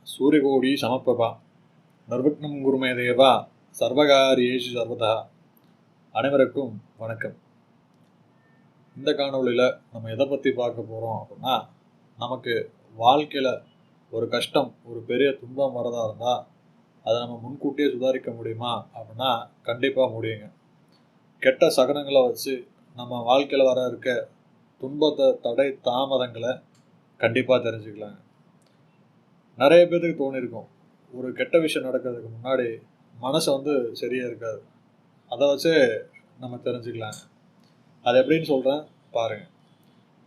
சூரியகோடி சமப்பிரபா நிர்விக்னம் குருமே தேவா சர்வகாரியேஷு சர்வதா. அனைவருக்கும் வணக்கம். இந்த காணொளியில் நம்ம எதை பற்றி பார்க்க போகிறோம் அப்படின்னா, நமக்கு வாழ்க்கையில் ஒரு கஷ்டம், ஒரு பெரிய துன்பம் வரதா இருந்தால் அதை நம்ம முன்கூட்டியே சுதாரிக்க முடியுமா அப்படின்னா கண்டிப்பாக முடியுங்க. கெட்ட சகனங்களை வச்சு நம்ம வாழ்க்கையில் வர இருக்க துன்பத்தை, தடை, தாமதங்களை கண்டிப்பாக தெரிஞ்சுக்கலாங்க. நிறைய பேருக்கு தோணியிருக்கும், ஒரு கெட்ட விஷயம் நடக்கிறதுக்கு முன்னாடி மனசு சரியாக இருக்காது, அதை வச்சு நம்ம தெரிஞ்சுக்கலாங்க. அது எப்படின்னு சொல்கிறேன் பாருங்கள்.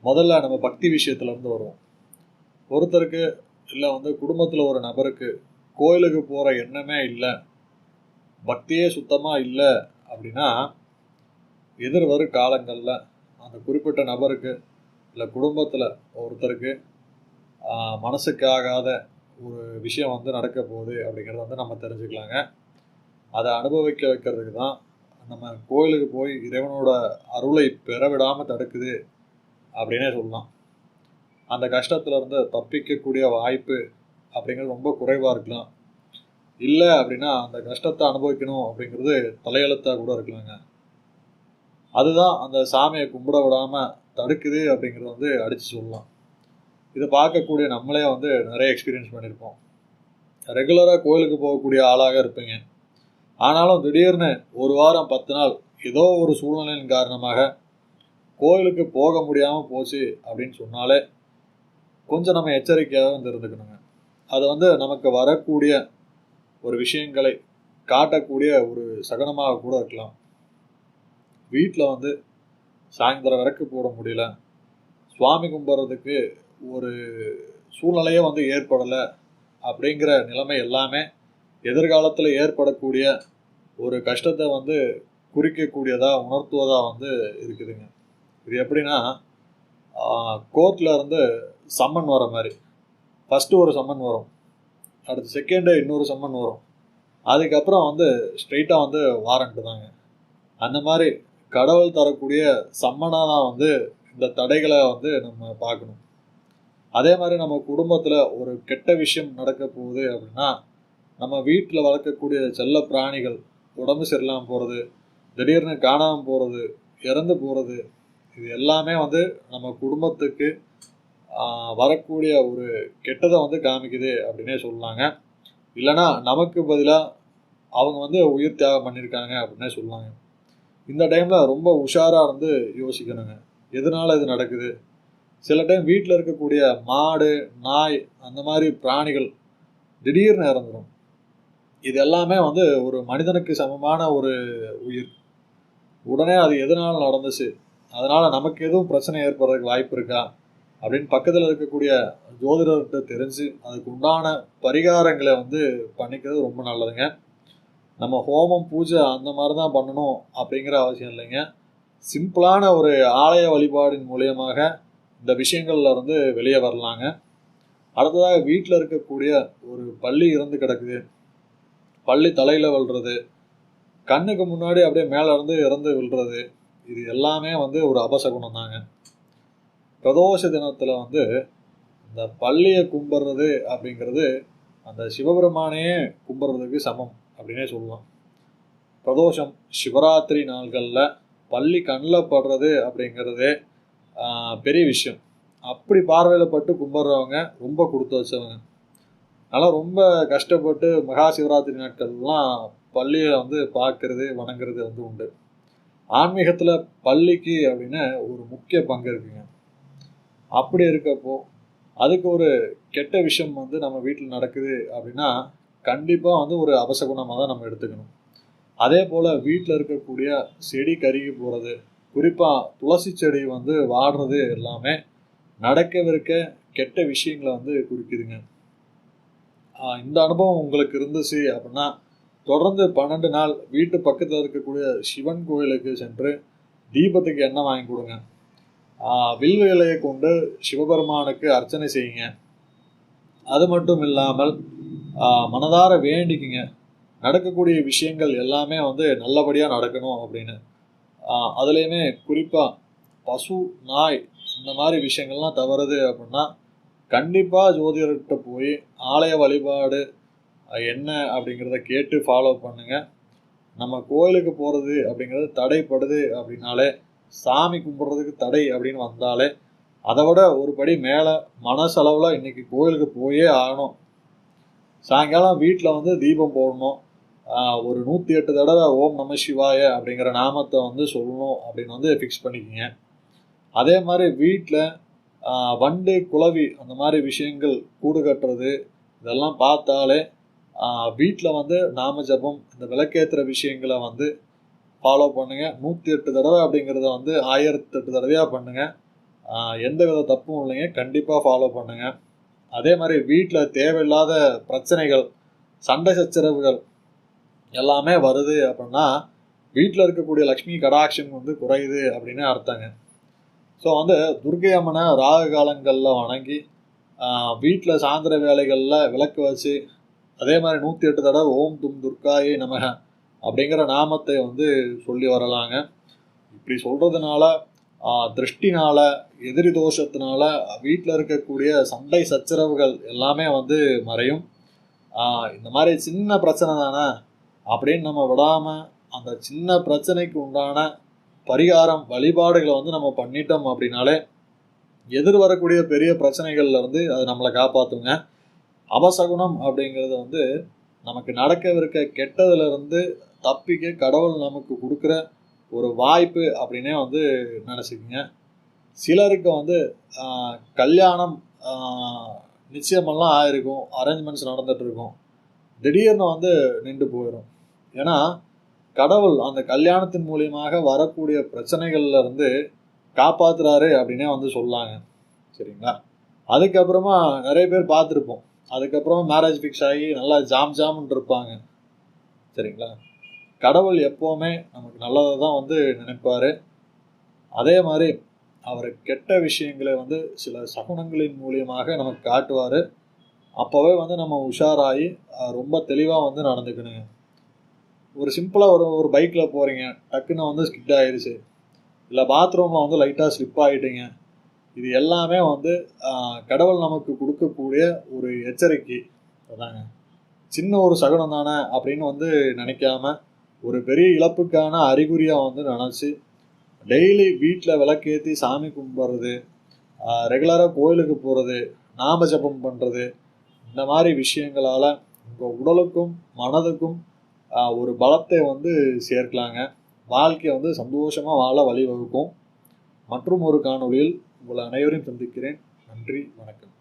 முதல்ல நம்ம பக்தி விஷயத்துலேருந்து வருவோம். ஒருத்தருக்கு இல்லை குடும்பத்தில் ஒரு நபருக்கு கோயிலுக்கு போகிற எண்ணமே இல்லை, பக்தியே சுத்தமாக இல்லை அப்படின்னா எதிர்வரும் காலங்களில் அந்த குறிப்பிட்ட நபருக்கு இல்லை குடும்பத்தில் ஒருத்தருக்கு மனசுக்காகாத ஒரு விஷயம் நடக்க போகுது அப்படிங்கிறத நம்ம தெரிஞ்சுக்கலாங்க. அதை அனுபவிக்க வைக்கிறதுக்கு தான் நம்ம கோயிலுக்கு போய் இறைவனோட அருளை பெற விடாமல் தடுக்குது அப்படின்னே சொல்லலாம். அந்த கஷ்டத்துலேருந்து தப்பிக்கக்கூடிய வாய்ப்பு அப்படிங்கிறது ரொம்ப குறைவாக இருக்கலாம். இல்லை அப்படின்னா அந்த கஷ்டத்தை அனுபவிக்கணும் அப்படிங்கிறது தலையெழுத்தாக கூட இருக்கலாங்க. அதுதான் அந்த சாமியை கும்பிட விடாமல் தடுக்குது அப்படிங்கிறது அடித்து சொல்லலாம். இதை பார்க்கக்கூடிய நம்மளே நிறைய எக்ஸ்பீரியன்ஸ் பண்ணியிருப்போம். ரெகுலராக கோயிலுக்கு போகக்கூடிய ஆளாக இருப்பீங்க. ஆனாலும் திடீர்னு ஒரு வாரம் 10 நாள் ஏதோ ஒரு சூழ்நிலையின் காரணமாக கோயிலுக்கு போக முடியாமல் போச்சு அப்படின்னு சொன்னாலே கொஞ்சம் நம்ம எச்சரிக்கையாக இருந்துக்கணுங்க. அது நமக்கு வரக்கூடிய ஒரு விஷயங்களை காட்டக்கூடிய ஒரு சகனமாக கூட இருக்கலாம். வீட்டில் சாயந்தரம் விளக்கு போட முடியல, சுவாமி கும்பிட்றதுக்கு ஒரு சூழ்நிலையே ஏற்படலை அப்படிங்கிற நிலைமை எல்லாமே எதிர்காலத்தில் ஏற்படக்கூடிய ஒரு கஷ்டத்தை குறிக்கக்கூடியதாக, உணர்த்துவதாக இருக்குதுங்க. இது எப்படின்னா, கோர்ட்டில் சம்மன் வர மாதிரி. ஃபஸ்ட்டு ஒரு சம்மன் வரும், அடுத்த செகண்டு இன்னொரு சம்மன் வரும், அதுக்கப்புறம் ஸ்ட்ரெயிட்டாக வாரண்ட்டு தாங்க. அந்த மாதிரி கடவுள் தரக்கூடிய சம்மனாக தான் இந்த தடைகளை நம்ம பார்க்கணும். அதே மாதிரி நம்ம குடும்பத்தில் ஒரு கெட்ட விஷயம் நடக்க போகுது அப்படின்னா, நம்ம வீட்டில் வளர்க்கக்கூடிய செல்ல பிராணிகள் உடம்பு சரியில்லாமல் போகிறது, திடீர்னு காணாமல் போகிறது, இறந்து போகிறது, இது எல்லாமே நம்ம குடும்பத்துக்கு வரக்கூடிய ஒரு கெட்டதை காமிக்குது அப்படின்னே சொல்லலாங்க. இல்லைனா நமக்கு பதிலாக அவங்க உயிர் தியாகம் பண்ணியிருக்காங்க அப்படின்னே சொல்லலாங்க. இந்த டைமில் ரொம்ப உஷாராக யோசிக்கணுங்க, எதனால் இது நடக்குது. சில டைம் வீட்டில் இருக்கக்கூடிய மாடு, நாய், அந்த மாதிரி பிராணிகள் திடீர்னு இறந்துடும். இது எல்லாமே ஒரு மனிதனுக்கு சமமான ஒரு உயிர். உடனே அது எதனால் நடந்துச்சு, அதனால் நமக்கு எதுவும் பிரச்சனை ஏற்படுறதுக்கு வாய்ப்பு இருக்கா அப்படின்னு பக்கத்தில் இருக்கக்கூடிய ஜோதிடர்கிட்ட தெரிஞ்சு அதுக்கு உண்டான பரிகாரங்களை பண்ணிக்கிறது ரொம்ப நல்லதுங்க. நம்ம ஹோமம், பூஜை அந்த மாதிரி தான் பண்ணணும் அப்படிங்கிற அவசியம் இல்லைங்க. சிம்பிளான ஒரு ஆலய வழிபாடின் மூலியமாக இந்த விஷயங்கள்ல வெளியே வரலாங்க. அடுத்ததாக வீட்டில் இருக்கக்கூடிய ஒரு பள்ளி இறந்து கிடக்குது, பள்ளி தலையில் விழுறது, கண்ணுக்கு முன்னாடி அப்படியே மேலே இறந்து விழுறது, இது எல்லாமே ஒரு அபசகுணம் தாங்க. பிரதோஷ தினத்தில் இந்த பள்ளியை கும்பிட்றது அப்படிங்கிறது அந்த சிவபெருமானையே கும்பிட்றதுக்கு சமம் அப்படின்னே சொல்லலாம். பிரதோஷம், சிவராத்திரி நாள்களில் பள்ளி கண்ணில் படுறது அப்படிங்கிறதே பெரிய விஷயம். அப்படி பார்வையில் பட்டு கும்பிட்றவங்க ரொம்ப கொடுத்து வச்சவங்க. அதனால் ரொம்ப கஷ்டப்பட்டு மகா சிவராத்திரி நாட்கள்லாம் பள்ளியை பார்க்கறது, வணங்குறது உண்டு. ஆன்மீகத்தில் பள்ளிக்கு அப்படின்னு ஒரு முக்கிய பங்கு இருக்குங்க. அப்படி இருக்கப்போ அதுக்கு ஒரு கெட்ட விஷயம் நம்ம வீட்டில் நடக்குது அப்படின்னா கண்டிப்பாக ஒரு அபசகுணமாக தான் நம்ம எடுத்துக்கணும். அதே போல் வீட்டில் இருக்கக்கூடிய செடி கருகி போகிறது, குறிப்பாக துளசி செடி வாடுறது எல்லாமே நடக்கவிருக்க கெட்ட விஷயங்களை குறிக்குதுங்க. இந்த அனுபவம் உங்களுக்கு இருந்துச்சு அப்படின்னா தொடர்ந்து 12 நாள் வீட்டு பக்கத்தில் இருக்கக்கூடிய சிவன் கோயிலுக்கு சென்று தீபத்துக்கு எண்ணெய் வாங்கி கொடுங்க. வில்வ இலையை கொண்டு சிவபெருமானுக்கு அர்ச்சனை செய்யுங்க. அது மட்டும் இல்லாமல் மனதார வேண்டிக்குங்க, நடக்கக்கூடிய விஷயங்கள் எல்லாமே நல்லபடியாக நடக்கணும் அப்படின்னு. அதுலேயுமே குறிப்பாக பசு, நாய் இந்த மாதிரி விஷயங்கள்லாம் தவறுது அப்படின்னா கண்டிப்பாக ஜோதிடர்கிட்ட போய் ஆலய வழிபாடு என்ன அப்படிங்கிறத கேட்டு ஃபாலோ பண்ணுங்கள். நம்ம கோயிலுக்கு போகிறது அப்படிங்கிறது தடைப்படுது அப்படின்னாலே, சாமி கும்பிட்றதுக்கு தடை அப்படின்னு வந்தாலே, அதை விட ஒரு படி மேலே மனசளவில் இன்றைக்கி கோயிலுக்கு போயே ஆகணும். சாயங்காலம் வீட்டில் வந்து தீபம் போடணும். ஒரு 108 தடவை ஓம் நம சிவாய அப்படிங்கிற நாமத்தை வந்து சொல்லணும் அப்படின்னு வந்து ஃபிக்ஸ் பண்ணிக்கோங்க. அதே மாதிரி வீட்டில் வண்டு குளவி அந்த மாதிரி விஷயங்கள் கூடு கட்டுறது இதெல்லாம் பார்த்தாலே வீட்டில் வந்து நாம ஜபம் இந்த விளக்கேற்றுற விஷயங்களை வந்து ஃபாலோ பண்ணுங்கள். 108 தடவை அப்படிங்கிறத வந்து 1008 தடவையாக பண்ணுங்கள். எந்த வித தப்பும் இல்லைங்க, கண்டிப்பாக ஃபாலோ பண்ணுங்கள். அதே மாதிரி வீட்டில் தேவையில்லாத பிரச்சனைகள், சண்டை சச்சரவுகள் எல்லாமே வருது அப்படின்னா வீட்டில் இருக்கக்கூடிய லக்ஷ்மி கடாட்சம் வந்து குறையுது அப்படின்னு அர்த்தங்க. ஸோ வந்து துர்க்கை அம்மனை ராகு காலங்களில் வணங்கி வீட்டில் சாயந்தர வேலைகளில் விளக்கு வச்சு அதே மாதிரி 108 தடவை ஓம் தும் துர்காயே நமக அப்படிங்கிற நாமத்தை வந்து சொல்லி வரலாங்க. இப்படி சொல்கிறதுனால திருஷ்டினால எதிரி தோஷத்தினால வீட்டில் இருக்கக்கூடிய சண்டை சச்சரவுகள் எல்லாமே வந்து மறையும். இந்த மாதிரி சின்ன பிரச்சனை தானே அப்படின்னு நம்ம விடாமல் அந்த சின்ன பிரச்சனைக்கு உண்டான பரிகாரம் வழிபாடுகளை வந்து நம்ம பண்ணிட்டோம் அப்படின்னாலே எதிர் வரக்கூடிய பெரிய பிரச்சனைகள்லேருந்து அது நம்மளை காப்பாற்றுங்க. அபசகுனம் அப்படிங்கிறது வந்து நமக்கு நடக்கவிருக்க கெட்டதுலேருந்து தப்பிக்க கடவுள் நமக்கு கொடுக்குற ஒரு வாய்ப்பு அப்படின்னே வந்து நினச்சிக்கோங்க. சிலருக்கு வந்து கல்யாணம் நிச்சயமெல்லாம் ஆயிருக்கும், அரேஞ்ச்மெண்ட்ஸ் நடந்துகிட்ருக்கும், திடீர்னு வந்து நின்று போயிடும். ஏன்னா கடவுள் அந்த கல்யாணத்தின் மூலியமாக வரக்கூடிய பிரச்சனைகள்ல இருந்து காப்பாற்றுறாரு அப்படின்னே வந்து சொல்லாங்க. சரிங்களா? அதுக்கப்புறமா நிறைய பேர் பார்த்துருப்போம், அதுக்கப்புறமா மேரேஜ் ஃபிக்ஸ் ஆகி நல்லா ஜாம்னு இருப்பாங்க. சரிங்களா? கடவுள் எப்போவுமே நமக்கு நல்லதை தான் வந்து நினைப்பார். அதே மாதிரி அவர் கெட்ட விஷயங்களை வந்து சில சகுனங்களின் மூலியமாக நமக்கு காட்டுவார். அப்போவே வந்து நம்ம உஷாராகி ரொம்ப தெளிவாக வந்து நடந்துக்கணுங்க. ஒரு சிம்பிளாக ஒரு பைக்கில் போகிறீங்க, டக்குன்னு வந்து ஸ்கிட் ஆயிடுச்சு, இல்லை பாத்ரூமில் வந்து லைட்டாக ஸ்லிப் ஆகிட்டீங்க, இது எல்லாமே வந்து கடவுள் நமக்கு கொடுக்கக்கூடிய ஒரு எச்சரிக்கை அதாங்க. சின்ன ஒரு சகுனம் தானே அப்படின்னு வந்து நினைக்காம ஒரு பெரிய இழப்புக்கான அறிகுறியாக வந்து நினச்சி டெய்லி வீட்டில் விளக்கேற்றி சாமி கும்பிட்றது, ரெகுலராக கோயிலுக்கு போகிறது, நாம ஜபம் பண்ணுறது, இந்த மாதிரி விஷயங்களால் உங்கள் உடலுக்கும் மனதுக்கும் ஒரு பலத்தை வந்து சேர்க்கலாங்க. வாழ்க்கையை வந்து சந்தோஷமாக வாழ வழிவகுக்கும். மற்றும் ஒரு காணொளியில் உங்கள் அனைவரையும் சந்திக்கிறேன். நன்றி, வணக்கம்.